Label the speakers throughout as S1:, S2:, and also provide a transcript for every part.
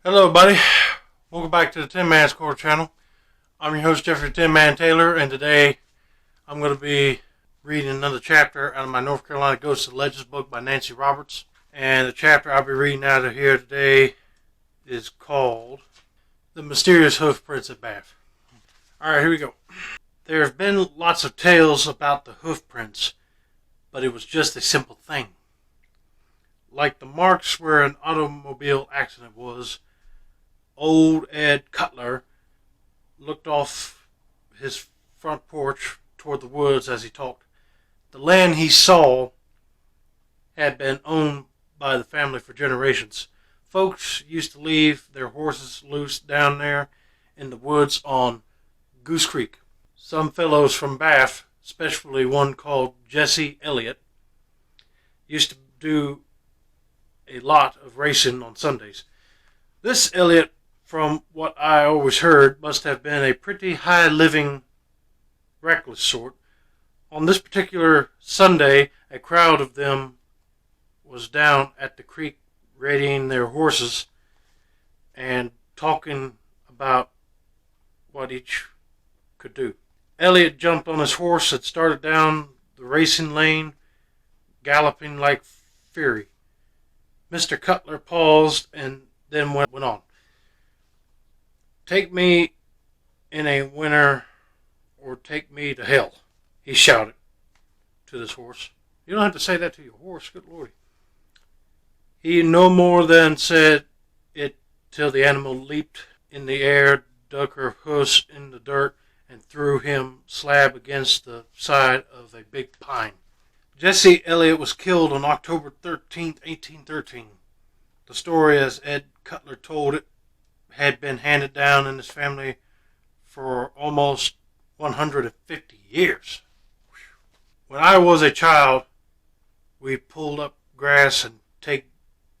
S1: Hello, buddy. Welcome back to the Tin Man Score channel. I'm your host, Jeffrey Tin Man Taylor, and today I'm going to be reading another chapter out of my North Carolina Ghosts and Legends book by Nancy Roberts. And the chapter I'll be reading out of here today is called The Mysterious Hoofprints at Bath. Alright, here we go. There have been lots of tales about the hoofprints, but it was just a simple thing. Like the marks where an automobile accident was, old Ed Cutler looked off his front porch toward the woods as he talked. The land he saw had been owned by the family for generations. Folks used to leave their horses loose down there in the woods on Goose Creek. Some fellows from Bath, especially one called Jesse Elliot, used to do a lot of racing on Sundays. This Elliot, from what I always heard, must have been a pretty high-living, reckless sort. On this particular Sunday, a crowd of them was down at the creek readying their horses and talking about what each could do. Elliot jumped on his horse and started down the racing lane, galloping like fury. Mr. Cutler paused and then went on. "Take me in a winter or take me to hell," he shouted to this horse. You don't have to say that to your horse, good lordy. He no more than said it till the animal leaped in the air, dug her hoofs in the dirt, and threw him slab against the side of a big pine. Jesse Elliot was killed on October 13th, 1813. The story, as Ed Cutler told it, had been handed down in his family for almost 150 years. When I was a child, we pulled up grass and take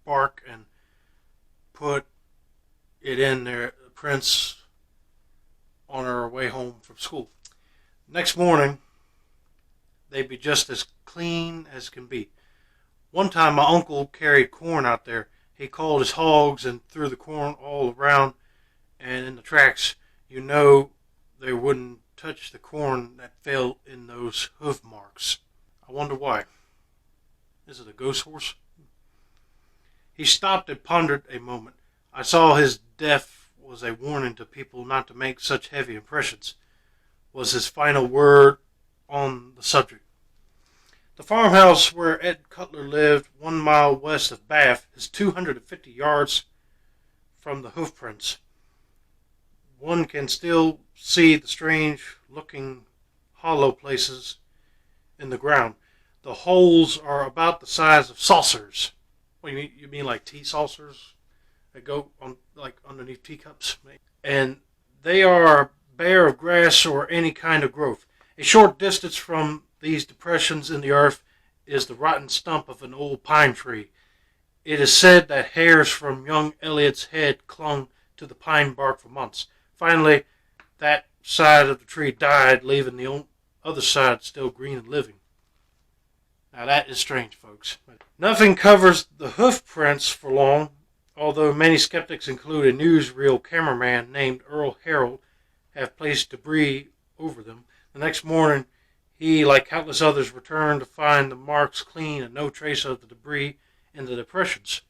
S1: bark and put it in their prints on our way home from school. Next morning, they'd be just as clean as can be. One time my uncle carried corn out there. He called his hogs and threw the corn all around and in the tracks. You know they wouldn't touch the corn that fell in those hoof marks. I wonder why. Is it a ghost horse? He stopped and pondered a moment. I saw his death was a warning to people not to make such heavy impressions, was his final word on the subject. The farmhouse where Ed Cutler lived, 1 mile west of Bath, is 250 yards from the hoofprints. One can still see the strange-looking hollow places in the ground. The holes are about the size of saucers. What do you mean? You mean like tea saucers that go on like underneath teacups? And they are bare of grass or any kind of growth. A short distance from these depressions in the earth is the rotten stump of an old pine tree. It is said that hairs from young Elliot's head clung to the pine bark for months. Finally, that side of the tree died, leaving the other side still green and living. Now that is strange, folks. Nothing covers the hoof prints for long, although many skeptics, include a newsreel cameraman named Earl Harold, have placed debris over them. The next morning, he, like countless others, returned to find the marks clean and no trace of the debris in the depressions.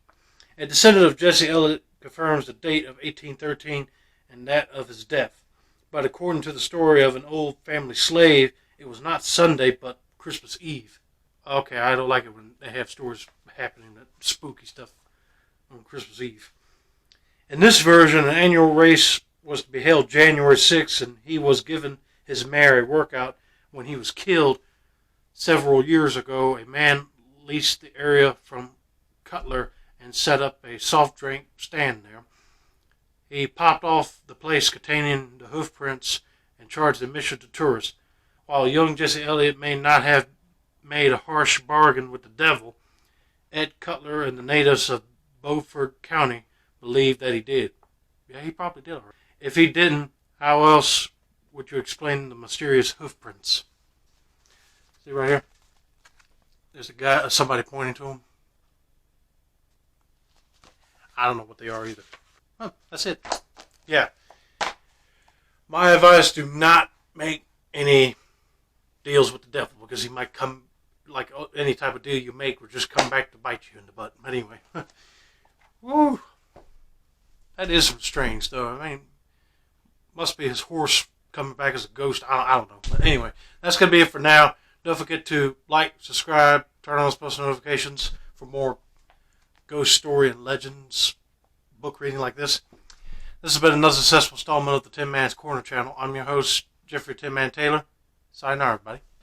S1: A descendant of Jesse Elliot confirms the date of 1813 and that of his death. But according to the story of an old family slave, it was not Sunday, but Christmas Eve. Okay, I don't like it when they have stories happening, that spooky stuff on Christmas Eve. In this version, an annual race was to be held January 6th, and he was given his mare a workout when he was killed several years ago. A man leased the area from Cutler and set up a soft drink stand there. He popped off the place containing the hoofprints and charged admission to tourists. While young Jesse Elliot may not have made a harsh bargain with the devil, Ed Cutler and the natives of Beaufort County believe that he did. Yeah, he probably did. If he didn't, how else would you explain the mysterious hoofprints? See right here? There's a guy, somebody pointing to him. I don't know what they are either. That's it. Yeah. My advice, do not make any deals with the devil, because he might come, like any type of deal you make, will just come back to bite you in the butt. But anyway. Woo. That is strange, though. I mean, must be his horse coming back as a ghost. I don't know. But anyway, that's going to be it for now. Don't forget to like, subscribe, turn on those post notifications for more ghost story and legends book reading like this. This has been another successful installment of the Tin Man's Corner channel. I'm your host, Jeffrey Tin Man Taylor. Sayonara, everybody.